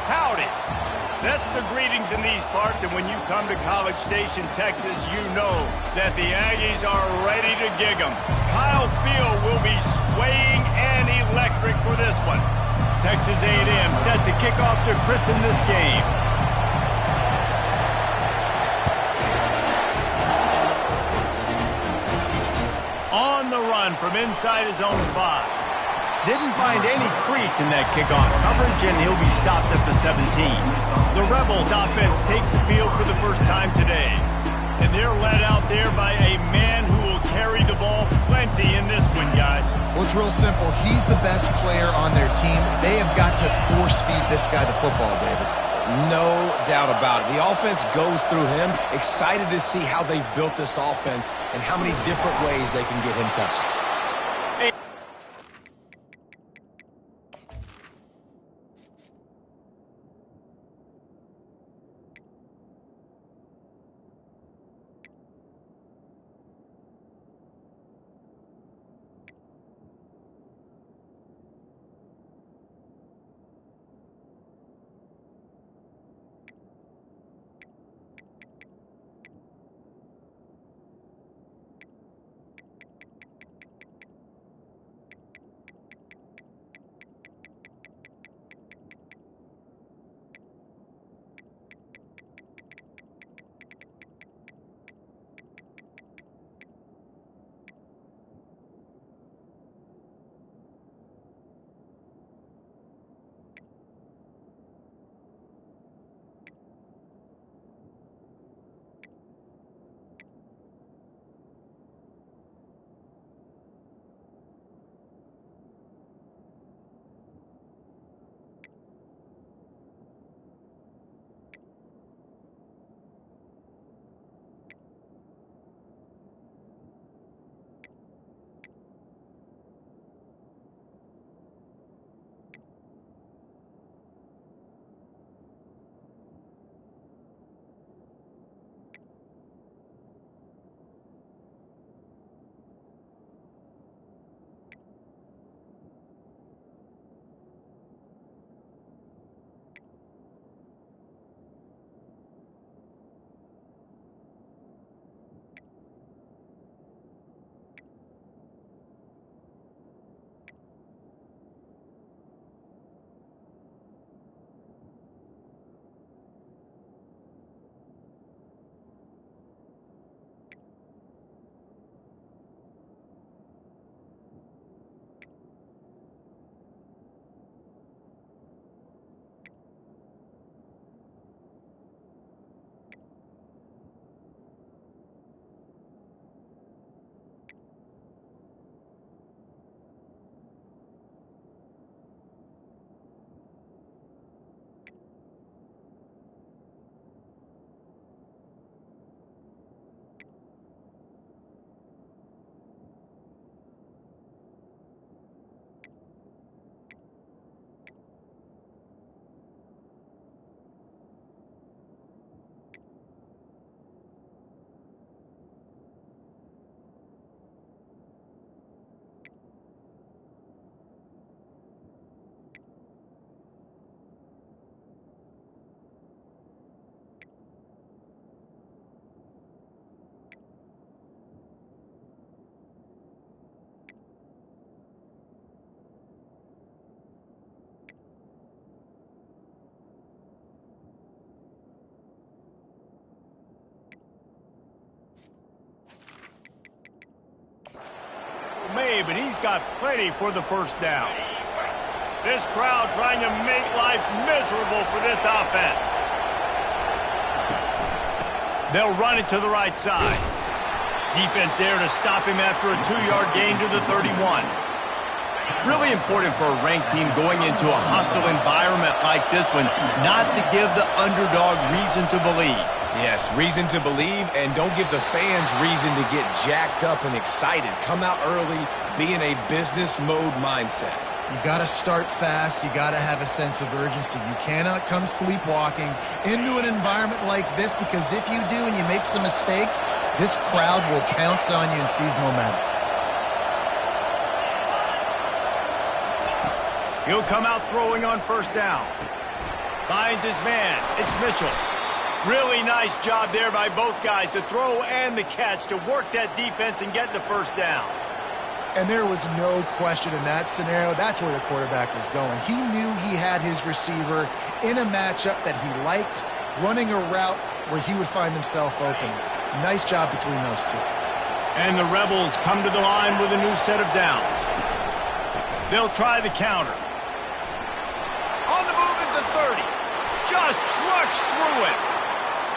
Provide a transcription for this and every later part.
Howdy. That's the greetings in these parts, and when you come to College Station, Texas, you know that the Aggies are ready to gig 'em. Kyle Field will be swaying and electric for this one. Texas A&M set to kick off to christen this game. On the run from inside his own 5. Didn't find any crease in that kickoff coverage, and he'll be stopped at the 17. The Rebels offense takes the field for the first time today. And they're led out there by a man who will carry the ball plenty in this one, guys. Well, it's real simple. He's the best player on their team. They have got to force-feed this guy the football, David. No doubt about it. The offense goes through him. Excited to see how they've built this offense and how many different ways they can get him touches. But he's got plenty for the first down. This crowd trying to make life miserable for this offense. They'll run it to the right side. Defense there to stop him after a 2-yard gain to the 31. Really important for a ranked team going into a hostile environment like this one, not to give the underdog reason to believe. Yes, reason to believe, and don't give the fans reason to get jacked up and excited. Come out early, be in a business mode mindset. You got to start fast. You got to have a sense of urgency. You cannot come sleepwalking into an environment like this, because if you do and you make some mistakes, this crowd will pounce on you and seize momentum. He'll come out throwing on first down. Finds his man. It's Mitchell. Really nice job there by both guys to throw and the catch to work that defense and get the first down. And there was no question in that scenario. That's where the quarterback was going. He knew he had his receiver in a matchup that he liked, running a route where he would find himself open. Nice job between those two. And the Rebels come to the line with a new set of downs. They'll try the counter. On the move at the 30. Just trucks through it.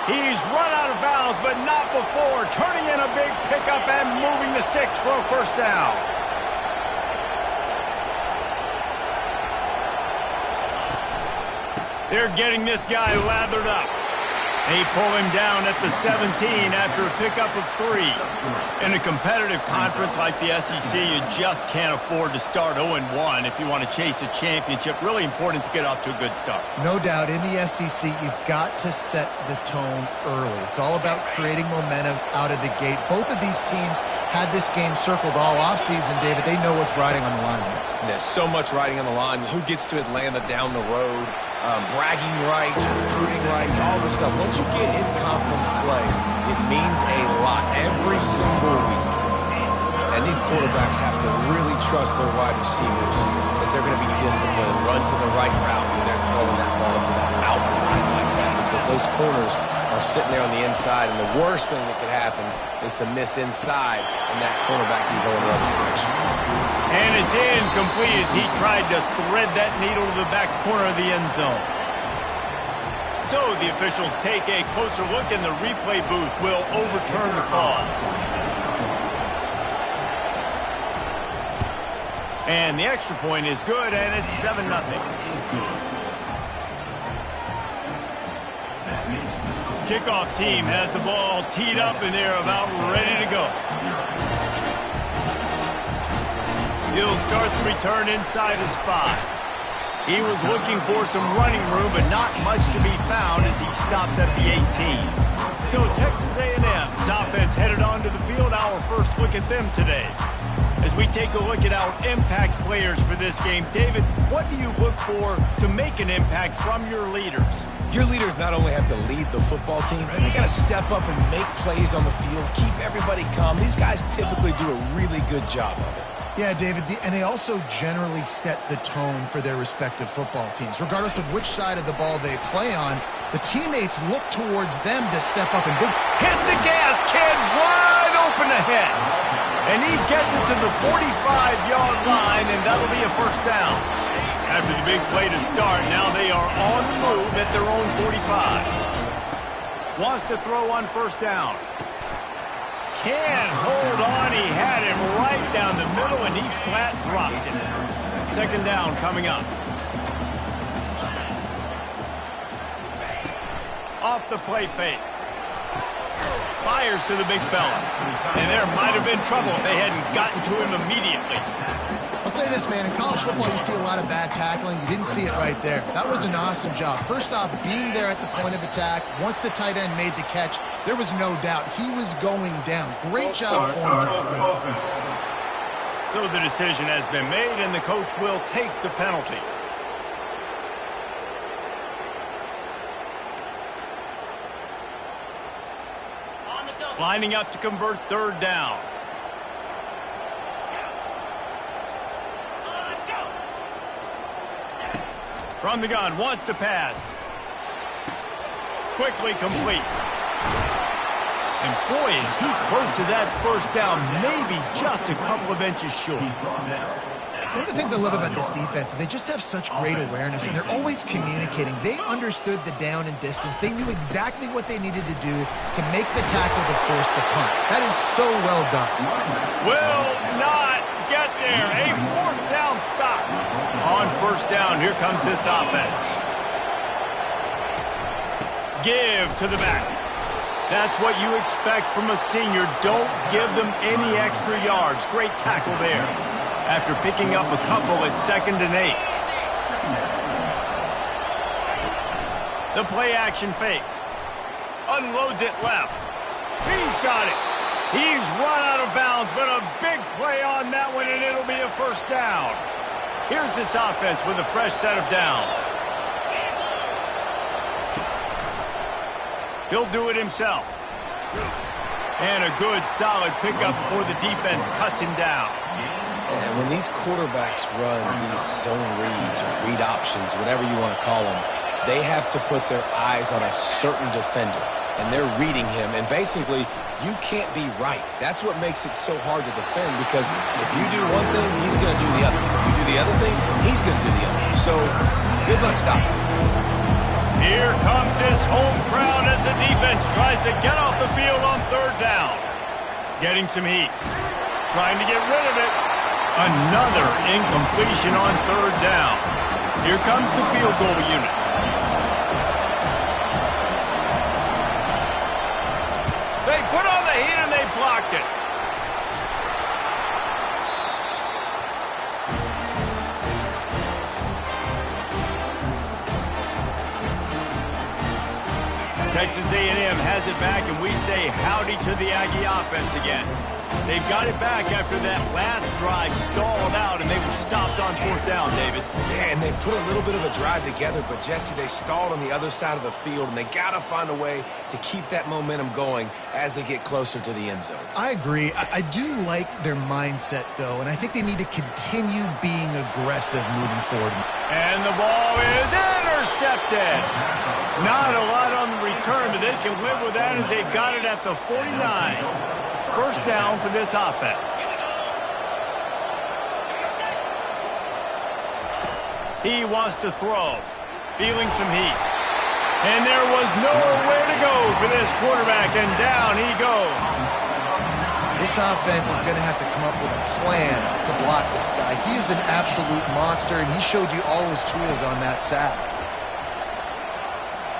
He's run out of bounds, but not before. Turning in a big pickup and moving the sticks for a first down. They're getting this guy lathered up. They pull him down at the 17 after a pickup of 3. In a competitive conference like the SEC, you just can't afford to start 0-1 if you want to chase a championship. Really important to get off to a good start. No doubt, in the SEC, you've got to set the tone early. It's all about creating momentum out of the gate. Both of these teams had this game circled all offseason, David. They know what's riding on the line here. There's so much riding on the line. Who gets to Atlanta down the road? Bragging rights, recruiting rights, all this stuff. Once you get in conference play, it means a lot every single week. And these quarterbacks have to really trust their wide receivers that they're going to be disciplined and run to the right route when they're throwing that ball to the outside like that, because those corners are sitting there on the inside, and the worst thing that could happen is to miss inside and that cornerback be going the other direction. And it's incomplete as he tried to thread that needle to the back corner of the end zone. So the officials take a closer look, and the replay booth will overturn the call. And the extra point is good, and it's 7-0. Kickoff team has the ball teed up, and they're about ready to go. He'll start the return inside his 5. He was looking for some running room, but not much to be found as he stopped at the 18. So Texas A&M's offense headed onto the field. Our first look at them today. As we take a look at our impact players for this game, David, what do you look for to make an impact from your leaders? Your leaders not only have to lead the football team, but they got to step up and make plays on the field, keep everybody calm. These guys typically do a really good job of it. Yeah, David, and they also generally set the tone for their respective football teams. Regardless of which side of the ball they play on, the teammates look towards them to step up and hit the gas, kid, wide open ahead. And he gets it to the 45-yard line, and that'll be a first down. After the big play to start, now they are on the move at their own 45. Wants to throw on first down. Can't hold on. He had him right down the middle, and he flat dropped it. Second down coming up. Off the play fake. Fires to the big fella. And there might have been trouble if they hadn't gotten to him immediately. I'll say this, man. In college football, you see a lot of bad tackling. You didn't see it right there. That was an awesome job. First off, being there at the point of attack. Once the tight end made the catch, there was no doubt he was going down. Great job for him. So the decision has been made, and the coach will take the penalty. Lining up to convert third down. From the gun, wants to pass. Quickly complete. And boy, is he close to that first down, maybe just a couple of inches short. One of the things I love about this defense is they just have such great awareness, and they're always communicating. They understood the down and distance. They knew exactly what they needed to do to make the tackle to force the punt. That is so well done. Will not get there. A fourth down stop. On first down, here comes this offense. Give to the back. That's what you expect from a senior. Don't give them any extra yards. Great tackle there. After picking up a couple at 2nd and 8. The play action fake. Unloads it left. He's got it. He's run out of bounds, but a big play on that one, and it'll be a first down. Here's this offense with a fresh set of downs. He'll do it himself. And a good, solid pickup before the defense cuts him down. And when these quarterbacks run these zone reads or read options, whatever you want to call them, they have to put their eyes on a certain defender. And they're reading him. And basically, you can't be right. That's what makes it so hard to defend, because if you do one thing, he's going to do the other. If you do the other thing, he's going to do the other. So, good luck stopping. Here comes his home crowd as the defense tries to get off the field on third down. Getting some heat. Trying to get rid of it. Another incompletion on third down. Here comes the field goal unit. They put on the heat and they blocked it. Texas A&M has it back, and we say howdy to the Aggie offense again. They've got it back after that last drive stalled out, and they were stopped on fourth down, David. Yeah, and they put a little bit of a drive together, but, Jesse, they stalled on the other side of the field, and they got to find a way to keep that momentum going as they get closer to the end zone. I agree. I do like their mindset, though, and I think they need to continue being aggressive moving forward. And the ball is intercepted. Not a lot on the return, but they can live with that as they've got it at the 49. First down for this offense. He wants to throw. Feeling some heat. And there was nowhere to go for this quarterback, and down he goes. This offense is going to have to come up with a plan to block this guy. He is an absolute monster, and he showed you all his tools on that sack.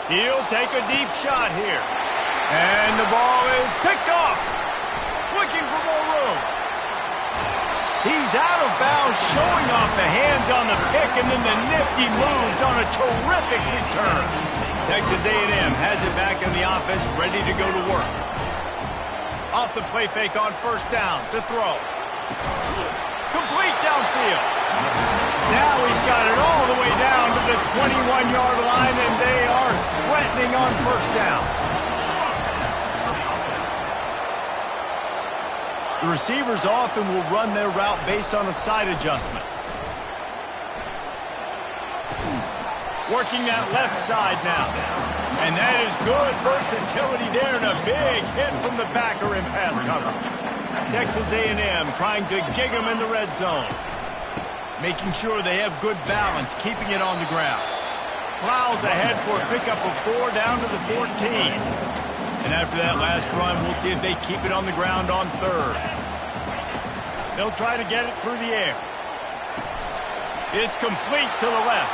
He'll take a deep shot here. And the ball is picked off. Looking for more room. He's out of bounds, showing off the hands on the pick, and then the nifty moves on a terrific return. Texas A&M has it back in the offense, ready to go to work. Off the play fake on first down to throw. Complete downfield. Now he's got it all the way down to the 21-yard line, and they are threatening on first down. The receivers often will run their route based on a side adjustment. Working that left side now. And that is good versatility there, and a big hit from the backer in pass coverage. Texas A&M trying to gig them in the red zone. Making sure they have good balance, keeping it on the ground. Plows ahead for a pickup of 4 down to the 14. And after that last run, we'll see if they keep it on the ground on third. They'll try to get it through the air. It's complete to the left.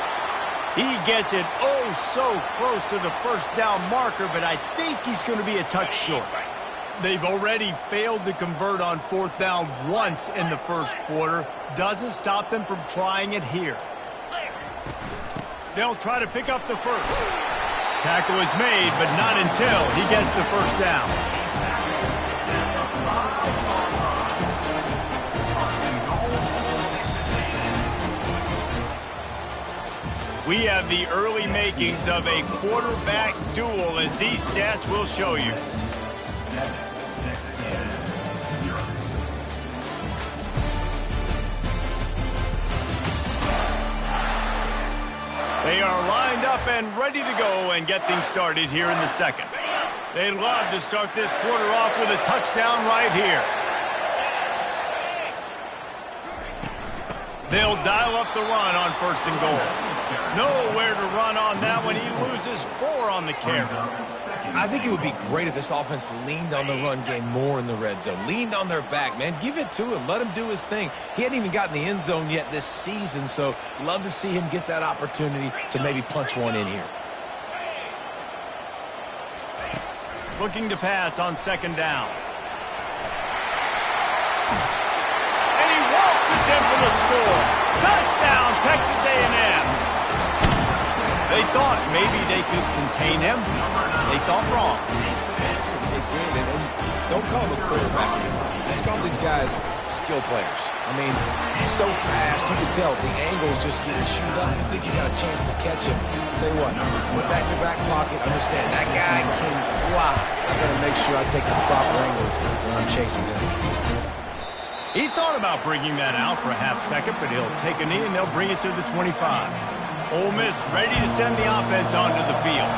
He gets it oh so close to the first down marker, but I think he's going to be a touch short. They've already failed to convert on fourth down once in the first quarter. Doesn't stop them from trying it here. They'll try to pick up the first. Tackle is made, but not until he gets the first down. We have the early makings of a quarterback duel, as these stats will show you. They are lined up and ready to go and get things started here in the second. They'd love to start this quarter off with a touchdown right here. They'll dial up the run on first and goal. Nowhere to run on that one. He loses 4 on the carry. I think it would be great if this offense leaned on the run game more in the red zone. Leaned on their back, man. Give it to him. Let him do his thing. He hadn't even gotten the end zone yet this season, so love to see him get that opportunity to maybe punch one in here. Looking to pass on second down. And he waltzes in for the score. Touchdown, Texas A&M. They thought maybe they could contain him. They thought wrong. They did, and don't call him a quarterback anymore. Just call these guys skill players. I mean, he's so fast, you can tell the angle's just getting chewed up. You think you got a chance to catch him. I'll tell you what, put that in your back pocket. Understand, that guy can fly. I got to make sure I take the proper angles when I'm chasing him. He thought about bringing that out for a half second, but he'll take a knee and they'll bring it to the 25. Ole Miss ready to send the offense onto the field.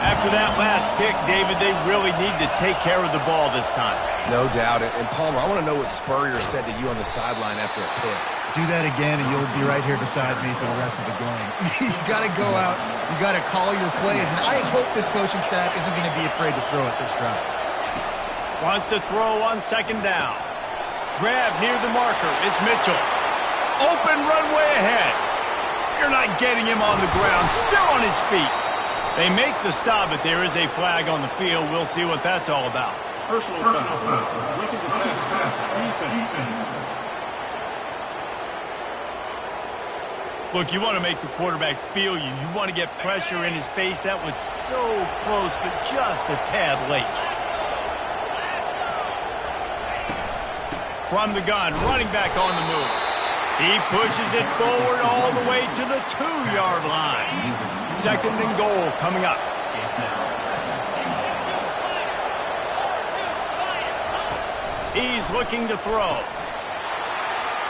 After that last pick, David, they really need to take care of the ball this time. No doubt. And Palmer, I want to know what Spurrier said to you on the sideline after a pick. Do that again, and you'll be right here beside me for the rest of the game. You got to go out. You got to call your plays, and I hope this coaching staff isn't going to be afraid to throw it this drive. Wants to throw on second down. Grab near the marker. It's Mitchell. Open runway ahead. You're not getting him on the ground. Still on his feet. They make the stop, but there is a flag on the field. We'll see what that's all about. Personal foul. Looking to pass. Defense. Look, you want to make the quarterback feel you. You want to get pressure in his face. That was so close, but just a tad late. From the gun, running back on the move. He pushes it forward all the way to the 2-yard line. Second and goal coming up. He's looking to throw.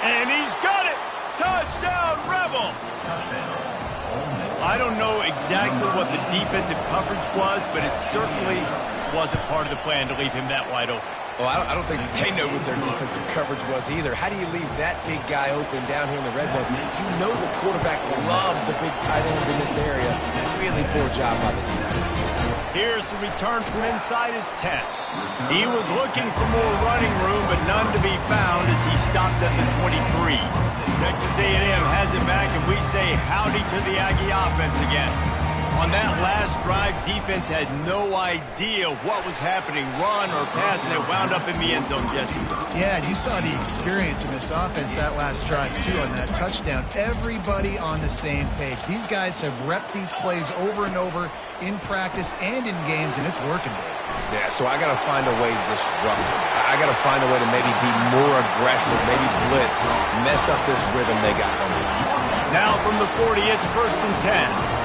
And he's got it! Touchdown, Rebels! I don't know exactly what the defensive coverage was, but it certainly wasn't part of the plan to leave him that wide open. Well, I don't think they know what their defensive coverage was either. How do you leave that big guy open down here in the red zone? You know the quarterback loves the big tight ends in this area. Really poor job by the defense. Here's the return from inside his 10. He was looking for more running room, but none to be found as he stopped at the 23. Texas A&M has it back, and we say howdy to the Aggie offense again. On that last drive, defense had no idea what was happening, run or pass, and it wound up in the end zone, Jesse. Yeah, you saw the experience in this offense that last drive, too, on that touchdown. Everybody on the same page. These guys have repped these plays over and over in practice and in games, and it's working. Yeah, so I got to find a way to disrupt them. I got to find a way to maybe be more aggressive, maybe blitz, mess up this rhythm they got going. Now from the 40, it's 1st and 10.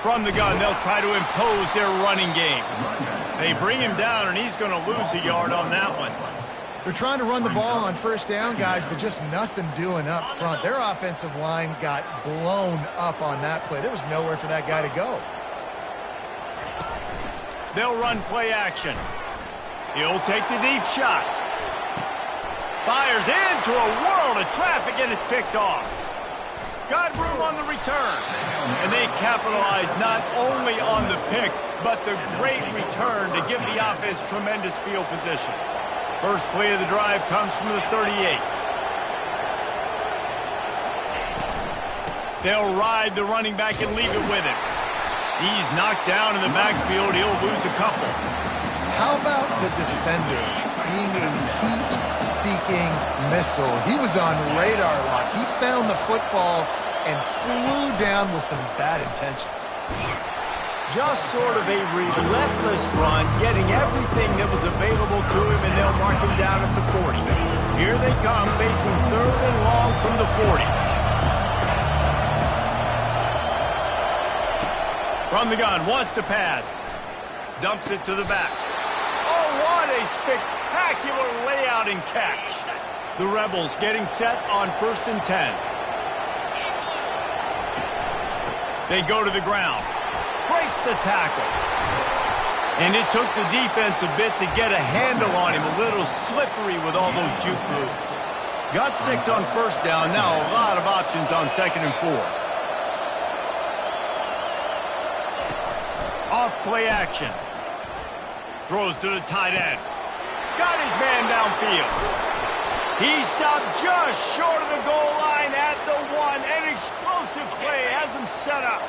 From the gun, they'll try to impose their running game. They bring him down, and he's going to lose a yard on that one. They're trying to run the ball on first down, guys, but just nothing doing up front. Their offensive line got blown up on that play. There was nowhere for that guy to go. They'll run play action. He'll take the deep shot. Fires into a world of traffic, and it's picked off. Got room on the return. And they capitalized not only on the pick, but the great return to give the offense tremendous field position. First play of the drive comes from the 38. They'll ride the running back and leave it with him. He's knocked down in the backfield. He'll lose a couple. How about the defender being a heat-seeking missile? He was on radar lock. He found the football and flew down with some bad intentions. Just sort of a relentless run, getting everything that was available to him, and they'll mark him down at the 40. Here they come, facing 3rd and long from the 40. From the gun, wants to pass. Dumps it to the back. Oh, what a spectacular layout and catch. The Rebels getting set on 1st and 10. They go to the ground. Breaks the tackle. And it took the defense a bit to get a handle on him. A little slippery with all those juke moves. Got 6 on 1st down. Now a lot of options on 2nd and 4. Off play action. Throws to the tight end. Got his man downfield. He stopped just short of the goal line at the 1. An explosive play has him set up.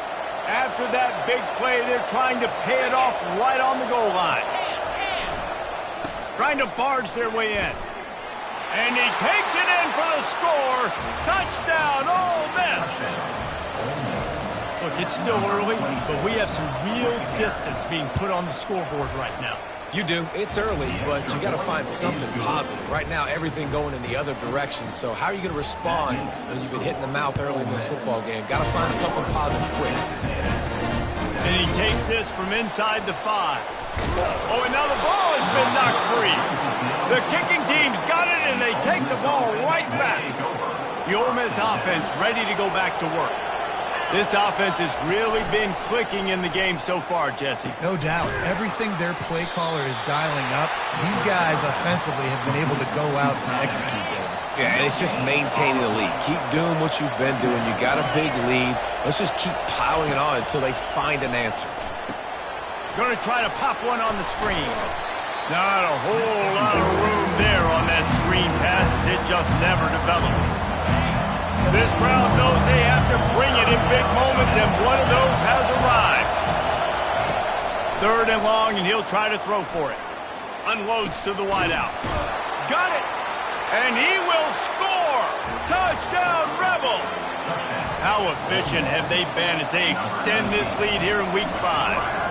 After that big play, they're trying to pay it off right on the goal line. Trying to barge their way in. And he takes it in for the score. Touchdown, Ole Miss. Look, It's still early, but we have some real distance being put on the scoreboard right now. You do. It's early, but you got to find something positive. Right now, everything going in the other direction. So how are you going to respond when you've been hit in the mouth early in this football game? Got to find something positive quick. And he takes this from inside the 5. Oh, and now the ball has been knocked free. The kicking team's got it, and they take the ball right back. The Ole Miss offense ready to go back to work. This offense has really been clicking in the game so far, Jesse. No doubt. Everything their play caller is dialing up, these guys offensively have been able to go out and execute it. Yeah, and it's just maintaining the lead. Keep doing what you've been doing. You got a big lead. Let's just keep piling it on until they find an answer. Going to try to pop one on the screen. Not a whole lot of room there on that screen pass as it just never developed. This crowd knows they have to bring it in big moments, and one of those has arrived. 3rd and long, and he'll try to throw for it. Unloads to the wideout. Got it! And he will score! Touchdown, Rebels! How efficient have they been as they extend this lead here in Week 5?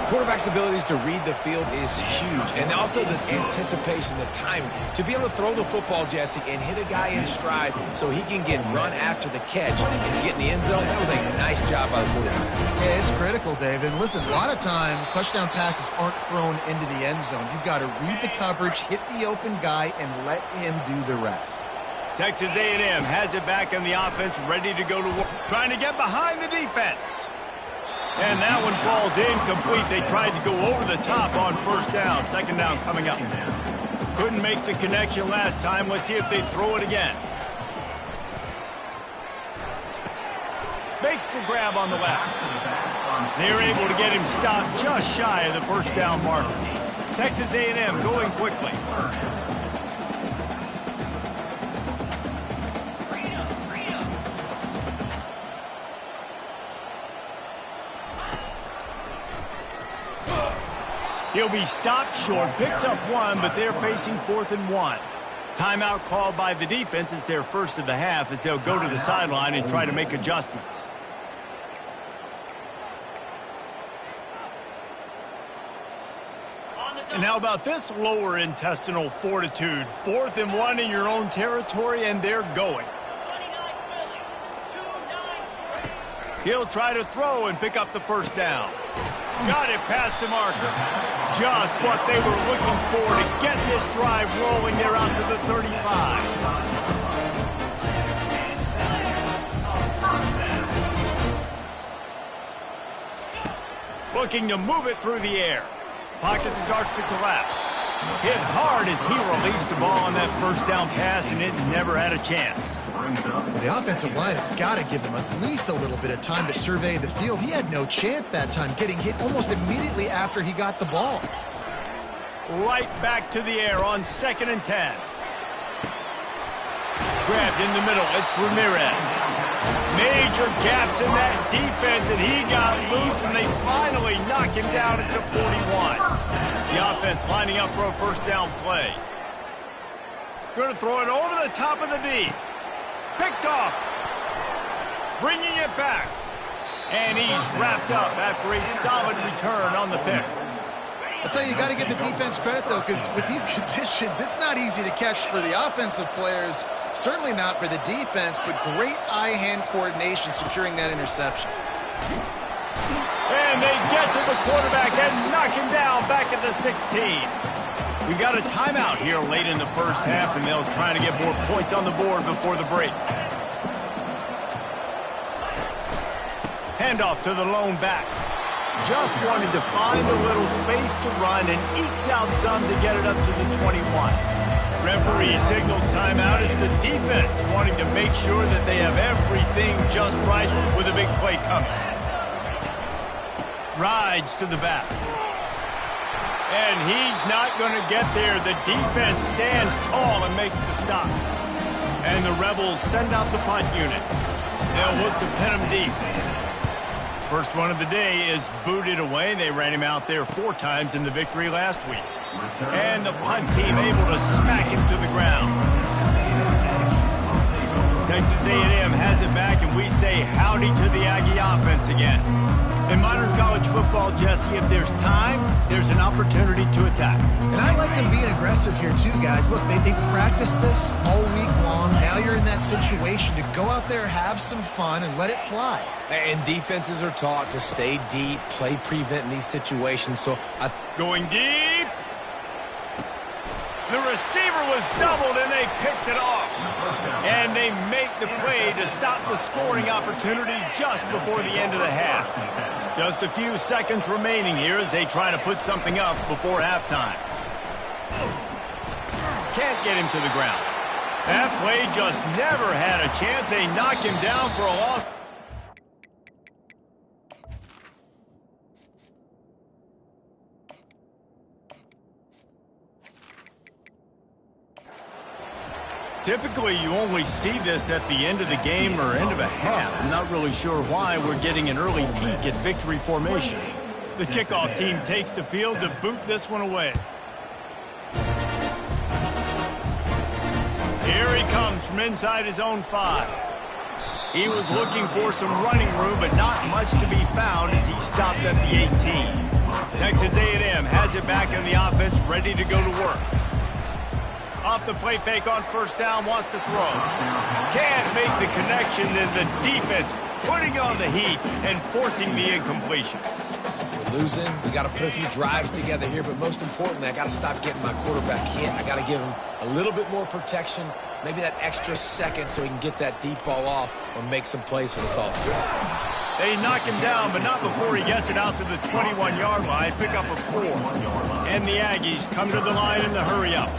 Quarterback's abilities to read the field is huge, and also the anticipation, the timing. To be able to throw the football, Jesse, and hit a guy in stride so he can get run after the catch and get in the end zone, that was a nice job by the quarterback. Yeah, it's critical, David. And listen, a lot of times touchdown passes aren't thrown into the end zone. You've got to read the coverage, hit the open guy, and let him do the rest. Texas A&M has it back on the offense, ready to go to work, trying to get behind the defense. And that one falls incomplete. They tried to go over the top on 1st down. 2nd down coming up. Couldn't make the connection last time. Let's see if they throw it again. Makes the grab on the left. They're able to get him stopped just shy of the 1st down marker. Texas A&M going quickly. He'll be stopped short, picks up 1, but they're facing 4th and 1. Timeout called by the defense. It's their first of the half as they'll go to the sideline and try to make adjustments. And how about this lower intestinal fortitude? 4th and 1 in your own territory, and they're going. He'll try to throw and pick up the 1st down. Got it past the marker. Just what they were looking for to get this drive rolling. They're out to the 35. Looking to move it through the air. Pocket starts to collapse. Hit hard as he released the ball on that 1st down pass, and it never had a chance. The offensive line has got to give him at least a little bit of time to survey the field. He had no chance that time, getting hit almost immediately after he got the ball. Right back to the air on 2nd and 10. Grabbed in the middle. It's Ramirez. Major gaps in that defense, and he got loose, and they finally knock him down at the 41. The offense lining up for a 1st down play. Going to throw it over the top of the D. Picked off. Bringing it back. And he's wrapped up after a solid return on the pick. I'll tell you, you got to give the defense credit, though, because with these conditions, it's not easy to catch for the offensive players. Certainly not for the defense, but great eye-hand coordination securing that interception. And they get to the quarterback and knock him down back at the 16. We got a timeout here late in the 1st half, and they'll try to get more points on the board before the break. Handoff to the lone back. Just wanted to find a little space to run and ekes out some to get it up to the 21. Referee signals timeout as the defense wanting to make sure that they have everything just right with a big play coming. Rides to the back. And he's not going to get there. The defense stands tall and makes the stop. And the Rebels send out the punt unit. They'll look to pin him deep. First one of the day is booted away. They ran him out there 4 times in the victory last week. And the punt team able to smack him to the ground. Tell Texas A&M has it back, and we say howdy to the Aggie offense again. In modern college football, Jesse, if there's time, there's an opportunity to attack. And I like them being aggressive here too, guys. Look, they practiced this all week long. Now you're in that situation to go out there, have some fun, and let it fly. And defenses are taught to stay deep, play prevent in these situations. Going deep. The receiver was doubled, and they picked it off. And they make the play to stop the scoring opportunity just before the end of the half. Just a few seconds remaining here as they try to put something up before halftime. Can't get him to the ground. That play just never had a chance. They knock him down for a loss. Typically, you only see this at the end of the game or end of a half. I'm not really sure why we're getting an early peek at victory formation. The kickoff team takes the field to boot this one away. Here he comes from inside his own 5. He was looking for some running room, but not much to be found as he stopped at the 18. Texas A&M has it back in the offense, ready to go to work. Off the play fake on first down, wants to throw. Can't make the connection, and the defense putting on the heat and forcing the incompletion. We're losing. We got to put a few drives together here, but most importantly, I got to stop getting my quarterback hit. I got to give him a little bit more protection, maybe that extra second so he can get that deep ball off or make some plays for this offense. They knock him down, but not before he gets it out to the 21-yard line. Pick up a 4. And the Aggies come to the line in the hurry up.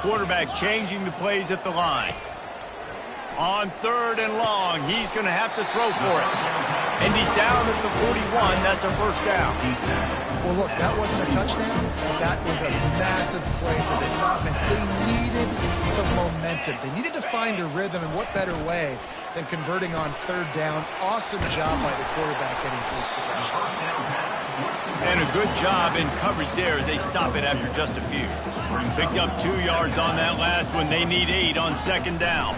Quarterback changing the plays at the line. On 3rd and long, he's going to have to throw for it. And he's down at the 41. That's a first down. Well, look, that wasn't a touchdown. That was a massive play for this offense. They needed some momentum. They needed to find a rhythm, and what better way than converting on 3rd down. Awesome job by the quarterback getting first progression. And a good job in coverage there as they stop it after just a few. Picked up 2 yards on that last one. They need 8 on 2nd down.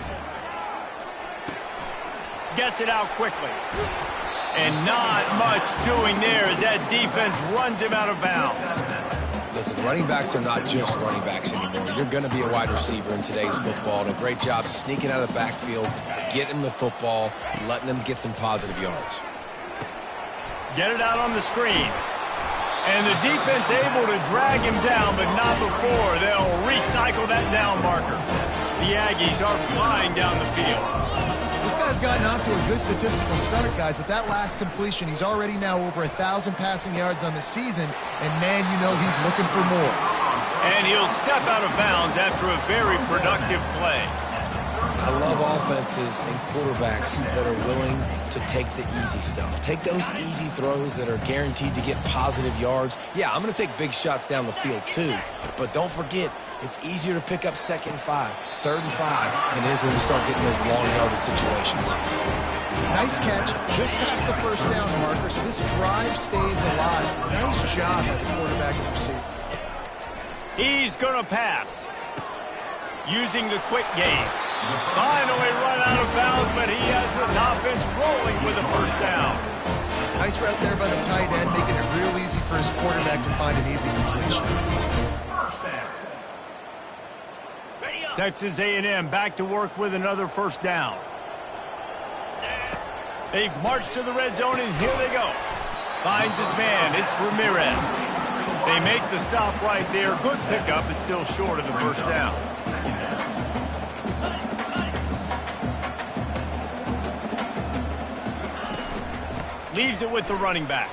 Gets it out quickly. And not much doing there as that defense runs him out of bounds. Listen, running backs are not just running backs anymore. You're going to be a wide receiver in today's football. And a great job sneaking out of the backfield, getting the football, letting them get some positive yards. Get it out on the screen. And the defense able to drag him down, but not before they'll recycle that down marker. The Aggies are flying down the field. This guy's gotten off to a good statistical start, guys, but that last completion, he's already now over 1,000 passing yards on the season, and man, you know he's looking for more. And he'll step out of bounds after a very productive play. I love offenses and quarterbacks that are willing to take the easy stuff. Take those easy throws that are guaranteed to get positive yards. Yeah, I'm going to take big shots down the field too, but don't forget, it's easier to pick up 2nd and 5, 3rd and 5 than it is when we start getting those long yardage situations. Nice catch, just past the first down marker, so this drive stays alive. Nice job by the quarterback and receiver. He's going to pass. Using the quick game. Finally run out of bounds, but he has this offense rolling with a first down. Nice route there by the tight end, making it real easy for his quarterback to find an easy completion. Texas A&M back to work with another first down. They've marched to the red zone, and here they go. Finds his man. It's Ramirez. They make the stop right there. Good pickup. It's still short of the first down. Leaves it with the running back.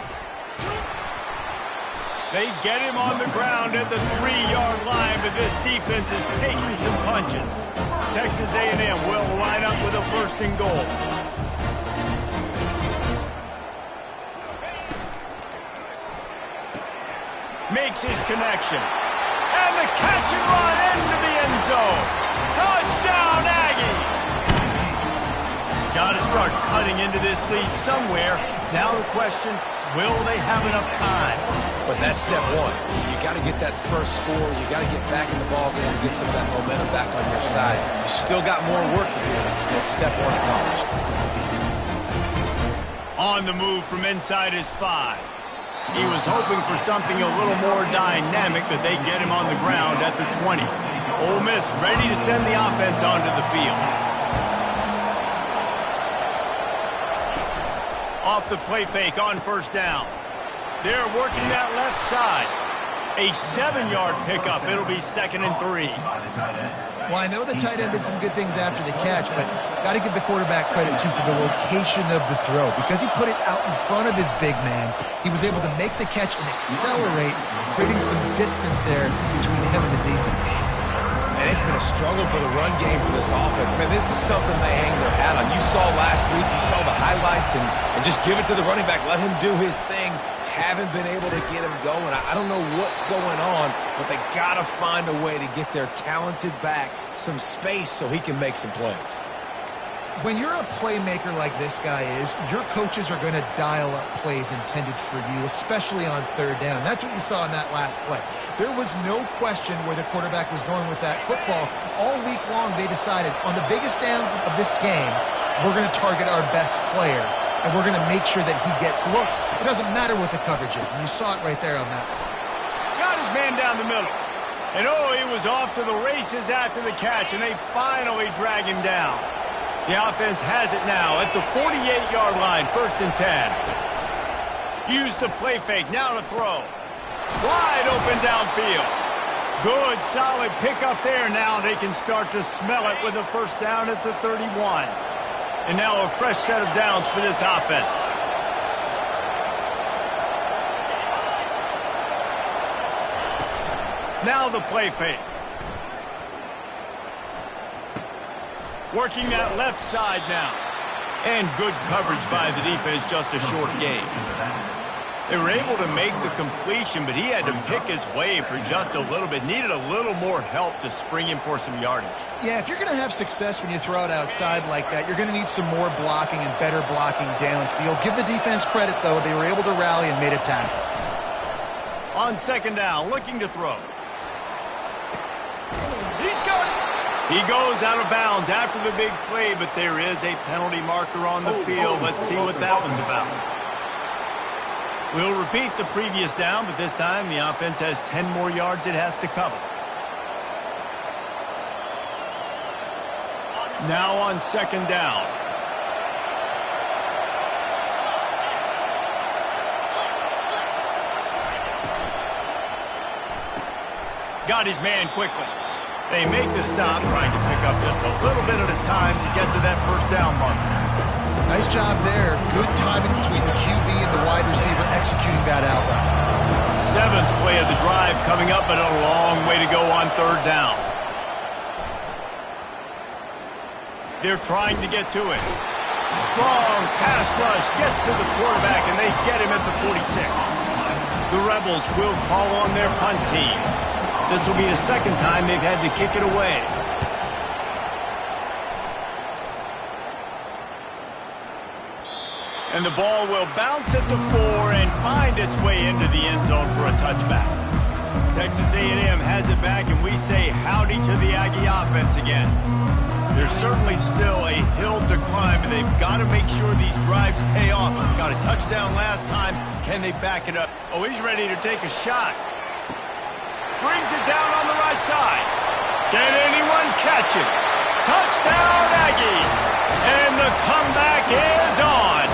They get him on the ground at the 3-yard line, but this defense is taking some punches. Texas A&M will line up with a 1st and goal. Makes his connection. And the catch and run into the end zone. Touchdown, Aggies! Got to start cutting into this lead somewhere. Now the question, will they have enough time? but that's step one. You got to get that first score. You got to get back in the ball game and get some of that momentum back on your side. You still got more work to do, but step one accomplished. On the move from inside his 5. He was hoping for something a little more dynamic, but they get him on the ground at the 20. Ole Miss ready to send the offense onto the field. Off the play fake on first down. They're working that left side. A 7-yard pickup. It'll be 2nd and 3. Well, I know the tight end did some good things after the catch, but got to give the quarterback credit, too, for the location of the throw. Because he put it out in front of his big man, he was able to make the catch and accelerate, creating some distance there between him and the defense. And it's been a struggle for the run game for this offense. Man, this is something they hang their hat on. You saw last week, you saw the highlights, and just give it to the running back. Let him do his thing. Haven't been able to get him going. I don't know what's going on, but they got to find a way to get their talented back some space so he can make some plays. When you're a playmaker like this guy is, your coaches are going to dial up plays intended for you, especially on third down. That's what you saw in that last play. There was no question where the quarterback was going with that football. All week long, they decided on the biggest downs of this game, we're going to target our best player, and we're going to make sure that he gets looks. It doesn't matter what the coverage is, and you saw it right there on that one. Got his man down the middle. And he was off to the races after the catch, and they finally drag him down. The offense has it now at the 48-yard line, 1st and 10. Use the play fake, now to throw. Wide open downfield. Good, solid pickup there. Now they can start to smell it with a first down at the 31. And now a fresh set of downs for this offense. Now the play fake. Working that left side now. And good coverage by the defense, just a short gain. They were able to make the completion, but he had to pick his way for just a little bit. Needed a little more help to spring him for some yardage. Yeah, if you're going to have success when you throw it outside like that, you're going to need some more blocking and better blocking downfield. Give the defense credit, though. They were able to rally and made a tackle. On 2nd down, looking to throw. He's got it. He goes out of bounds after the big play, but there is a penalty marker on the field. Let's see what that one's about. We'll repeat the previous down, but this time the offense has 10 more yards it has to cover. Now on 2nd down. Got his man quickly. They make the stop, trying to pick up just a little bit at a time to get to that first down marker. Nice job there. Good timing between the QB and the wide receiver executing that out route. 7th play of the drive coming up, but a long way to go on 3rd down. They're trying to get to it. Strong pass rush gets to the quarterback, and they get him at the 46. The Rebels will call on their punt team. This will be the 2nd time they've had to kick it away. And the ball will bounce at the 4 and find its way into the end zone for a touchback. Texas A&M has it back, and we say howdy to the Aggie offense again. There's certainly still a hill to climb, and they've got to make sure these drives pay off. Got a touchdown last time. Can they back it up? Oh, he's ready to take a shot. Brings it down on the right side. Can anyone catch it? Touchdown, Aggies! And the comeback is on.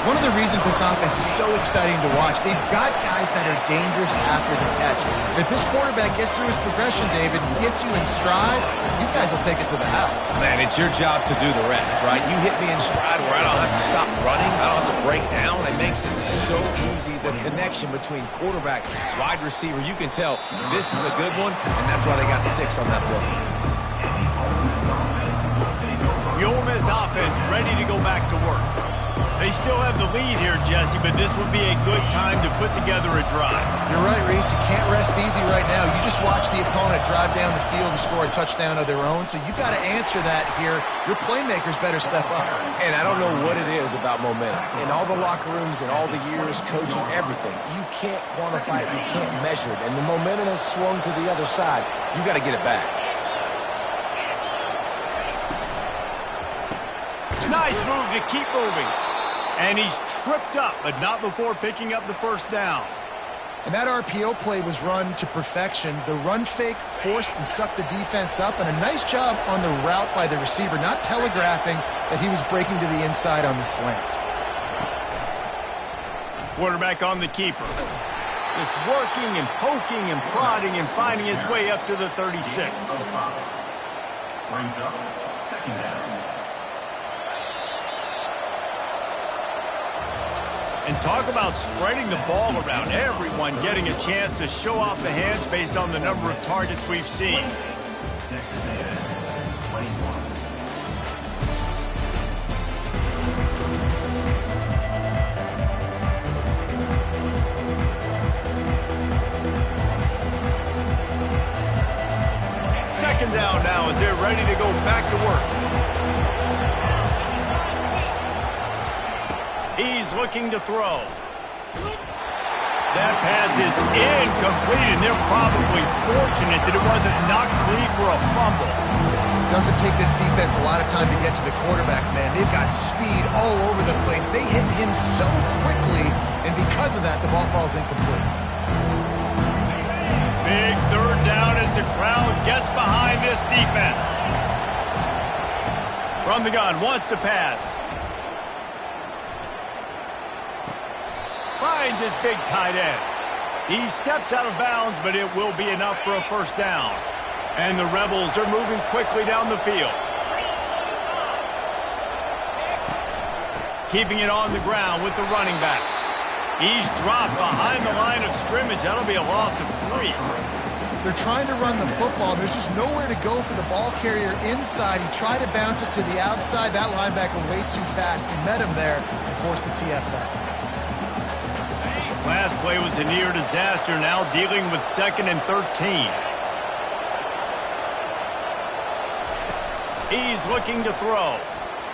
One of the reasons this offense is so exciting to watch, they've got guys that are dangerous after the catch. If this quarterback gets through his progression, David, gets you in stride, these guys will take it to the house. Man, it's your job to do the rest, right? You hit me in stride where I don't have to stop running, I don't have to break down. It makes it so easy, the connection between quarterback, wide receiver. You can tell this is a good one, and that's why they got 6 on that play. The Ole Miss offense ready to go back to work. They still have the lead here, Jesse, but this would be a good time to put together a drive. You're right, Reese. You can't rest easy right now. You just watch the opponent drive down the field and score a touchdown of their own, so you've got to answer that here. Your playmakers better step up. And I don't know what it is about momentum. In all the locker rooms and all the years, coaching, everything, you can't quantify it, you can't measure it. And the momentum has swung to the other side. You got to get it back. Nice move to keep moving. And he's tripped up, but not before picking up the first down. And that RPO play was run to perfection. The run fake forced and sucked the defense up, and a nice job on the route by the receiver, not telegraphing that he was breaking to the inside on the slant. Quarterback on the keeper. Just working and poking and prodding and finding his way up to the 36. Brings up second down. And talk about spreading the ball around. Everyone getting a chance to show off the hands based on the number of targets we've seen. Second down now as they're ready to go back to work. He's looking to throw. That pass is incomplete, and they're probably fortunate that it wasn't knocked free for a fumble. Doesn't take this defense a lot of time to get to the quarterback, man. They've got speed all over the place. They hit him so quickly, and because of that, the ball falls incomplete. Big third down as the crowd gets behind this defense. From the gun, wants to pass. Finds his big tight end. He steps out of bounds, but it will be enough for a first down. And the Rebels are moving quickly down the field. Keeping it on the ground with the running back. He's dropped behind the line of scrimmage. That'll be a loss of 3. They're trying to run the football. There's just nowhere to go for the ball carrier inside. He tried to bounce it to the outside. That linebacker way too fast. He met him there and forced the TFL. Last play was a near disaster, now dealing with 2nd and 13. He's looking to throw.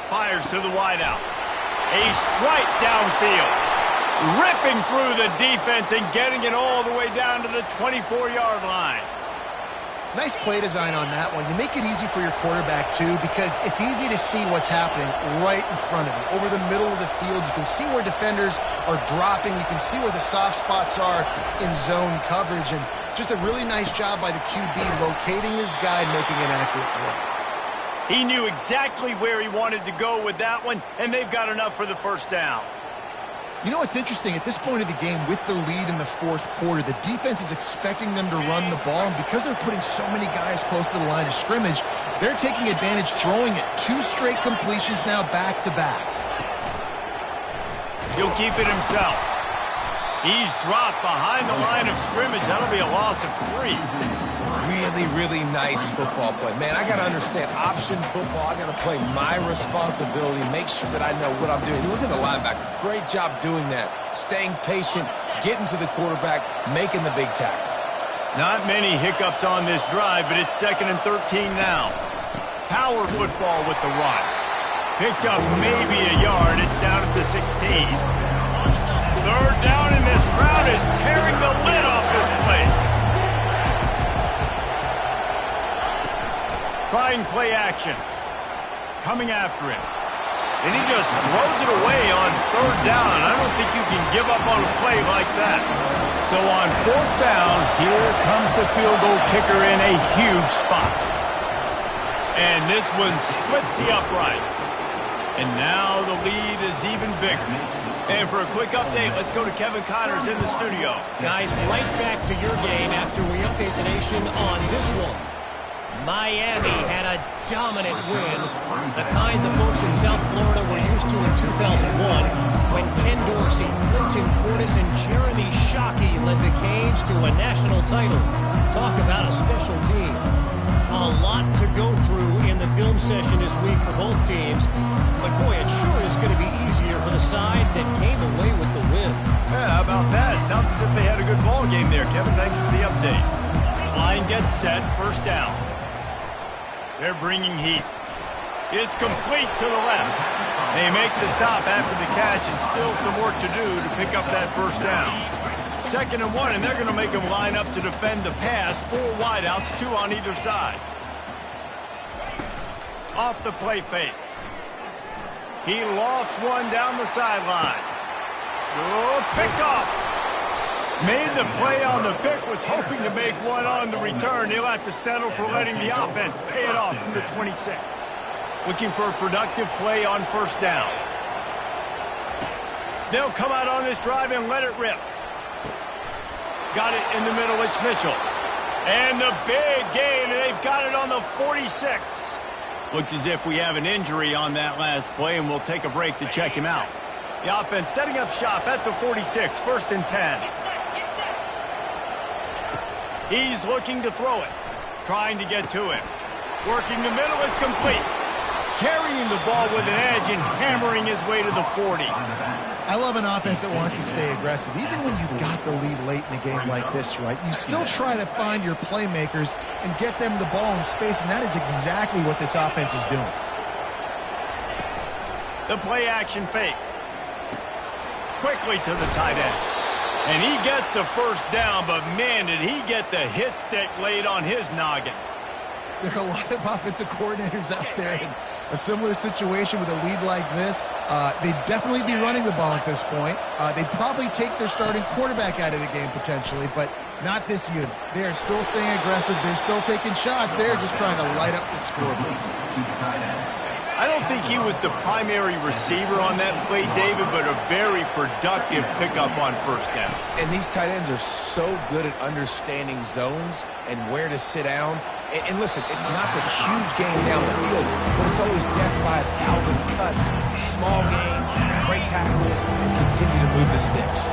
Fires to the wideout. A strike downfield. Ripping through the defense and getting it all the way down to the 24-yard line. Nice play design on that one. You make it easy for your quarterback, too, because it's easy to see what's happening right in front of you. Over the middle of the field, you can see where defenders are dropping. You can see where the soft spots are in zone coverage. And just a really nice job by the QB locating his guy and making an accurate throw. He knew exactly where he wanted to go with that one, and they've got enough for the first down. You know what's interesting? At this point of the game, with the lead in the fourth quarter, the defense is expecting them to run the ball, and because they're putting so many guys close to the line of scrimmage, they're taking advantage, throwing it 2 straight completions now back-to-back. He'll keep it himself. He's dropped behind the line of scrimmage. That'll be a loss of 3. Really, really nice football play. Man, I got to understand option football. I got to play my responsibility, make sure that I know what I'm doing. Look at the linebacker. Great job doing that. Staying patient, getting to the quarterback, making the big tackle. Not many hiccups on this drive, but it's 2nd and 13 now. Power football with the run. Picked up maybe a yard. It's down at the 16. Third down, and this crowd is tearing the lid off this place. Trying play action. Coming after him. And he just throws it away on 3rd down. I don't think you can give up on a play like that. So on 4th down, here comes the field goal kicker in a huge spot. And this one splits the uprights. And now the lead is even bigger. And for a quick update, let's go to Kevin Connors in the studio. Guys, right back to your game after we update the nation on this one. Miami had a dominant win, the kind the folks in South Florida were used to in 2001 when Ken Dorsey, Clinton Portis, and Jeremy Shockey led the Canes to a national title. Talk about a special team. A lot to go through in the Philly film session this week for both teams. But, boy, it sure is going to be easier for the side that came away with the win. Yeah, how about that? Sounds as if they had a good ball game there, Kevin. Thanks for the update. Line gets set, first down. They're bringing heat. It's complete to the left. They make the stop after the catch, and still some work to do to pick up that first down. 2nd and 1, and they're going to make them line up to defend the pass. 4 wideouts, 2 on either side. Off the play fake. He lofts one down the sideline. Oh, picked off. Made the play on the pick, was hoping to make one on the return. He'll have to settle for letting the offense pay it off from the 26. Looking for a productive play on first down. They'll come out on this drive and let it rip. Got it in the middle, it's Mitchell. And the big gain, and they've got it on the 46. Looks as if we have an injury on that last play, and we'll take a break to check him out. The offense setting up shop at the 46, 1st and 10. He's looking to throw it. Trying to get to him. Working the middle, it's complete. Carrying the ball with an edge and hammering his way to the 40. I love an offense that wants to stay aggressive. Even when you've got the lead late in a game like this, right, you still try to find your playmakers and get them the ball in space, and that is exactly what this offense is doing. The play action fake. Quickly to the tight end. And he gets the first down, but man, did he get the hit stick laid on his noggin. There are a lot of offensive coordinators out there in a similar situation with a lead like this. They'd definitely be running the ball at this point. They'd probably take their starting quarterback out of the game potentially, but not this unit. They are still staying aggressive. They're still taking shots. They're just trying to light up the scoreboard. I don't think he was the primary receiver on that play, David, but a very productive pickup on first down. And these tight ends are so good at understanding zones and where to sit down. And listen, it's not the huge game down the field, but it's always death by 1,000 cuts, small gains, great tackles, and continue to move the sticks.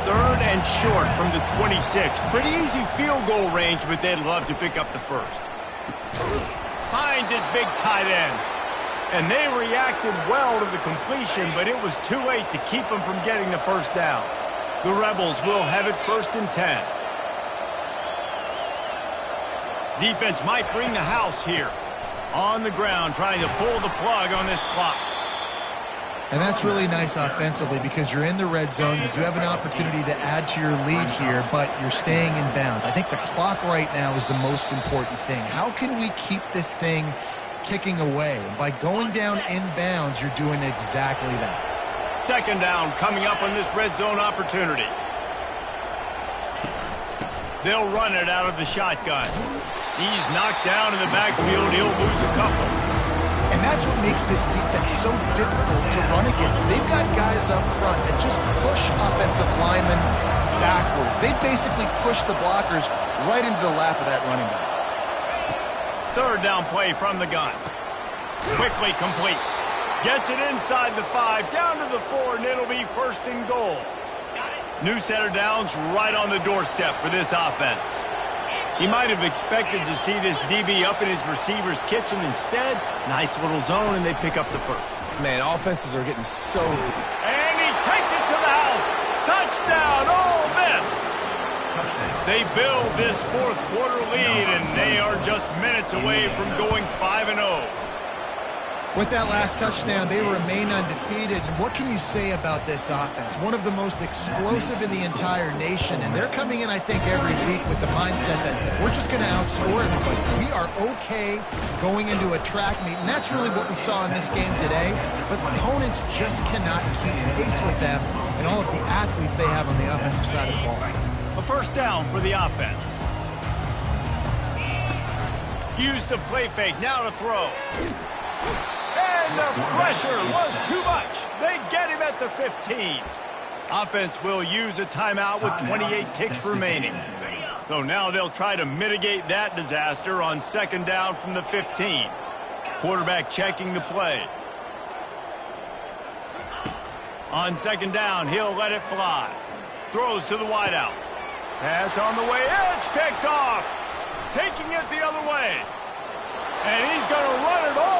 3rd and short from the 26. Pretty easy field goal range, but they'd love to pick up the first. Finds his big tight end. And they reacted well to the completion, but it was too late to keep them from getting the first down. The Rebels will have it 1st and 10. Defense might bring the house here. On the ground, trying to pull the plug on this clock. And that's really nice offensively because you're in the red zone. You do have an opportunity to add to your lead here, but you're staying in bounds. I think the clock right now is the most important thing. How can we keep this thing ticking away? And by going down in bounds, you're doing exactly that. 2nd down coming up on this red zone opportunity. They'll run it out of the shotgun. He's knocked down in the backfield. He'll lose a couple. And that's what makes this defense so difficult to run against. They've got guys up front that just push offensive linemen backwards. They basically push the blockers right into the lap of that running back. 3rd down play from the gun. Quickly complete. Gets it inside the 5, down to the 4, and it'll be 1st and goal. New set of downs right on the doorstep for this offense. He might have expected to see this DB up in his receiver's kitchen. Instead, nice little zone, and they pick up the first. Man, offenses are getting so good. And he takes it to the house. Touchdown, Ole Miss. They build this 4th quarter lead, and they are just minutes away from going 5-0. With that last touchdown, they remain undefeated. And what can you say about this offense? One of the most explosive in the entire nation. And they're coming in, I think, every week with the mindset that we're just going to outscore everybody. We are okay going into a track meet. And that's really what we saw in this game today. But opponents just cannot keep pace with them and all of the athletes they have on the offensive side of the ball. A first down for the offense. Use the play fake, now to throw. And the pressure was too much. They get him at the 15. Offense will use a timeout with 28 ticks remaining. So now they'll try to mitigate that disaster on 2nd down from the 15. Quarterback checking the play. On 2nd down, he'll let it fly. Throws to the wideout. Pass on the way. It's picked off. Taking it the other way. And he's going to run it all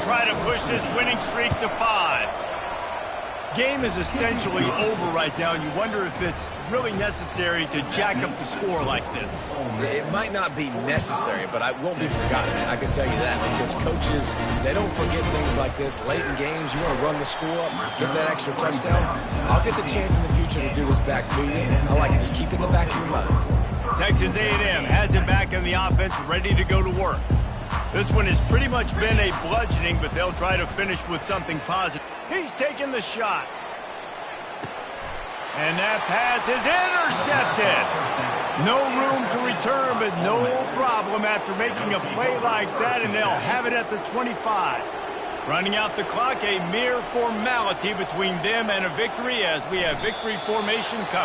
try to push this winning streak to 5. Game is essentially over right now, and you wonder if it's really necessary to jack up the score like this. It might not be necessary, but it won't be forgotten. I can tell you that, because coaches, they don't forget things like this. Late in games, you want to run the score up, get that extra touchdown. I'll get the chance in the future to do this back to you. I like it. Just keep it in the back of your mind. Texas A&M has it back in the offense, ready to go to work. This one has pretty much been a bludgeoning, but they'll try to finish with something positive. He's taking the shot. And that pass is intercepted. No room to return, but no problem after making a play like that, and they'll have it at the 25. Running out the clock, a mere formality between them and a victory as we have victory formation coming.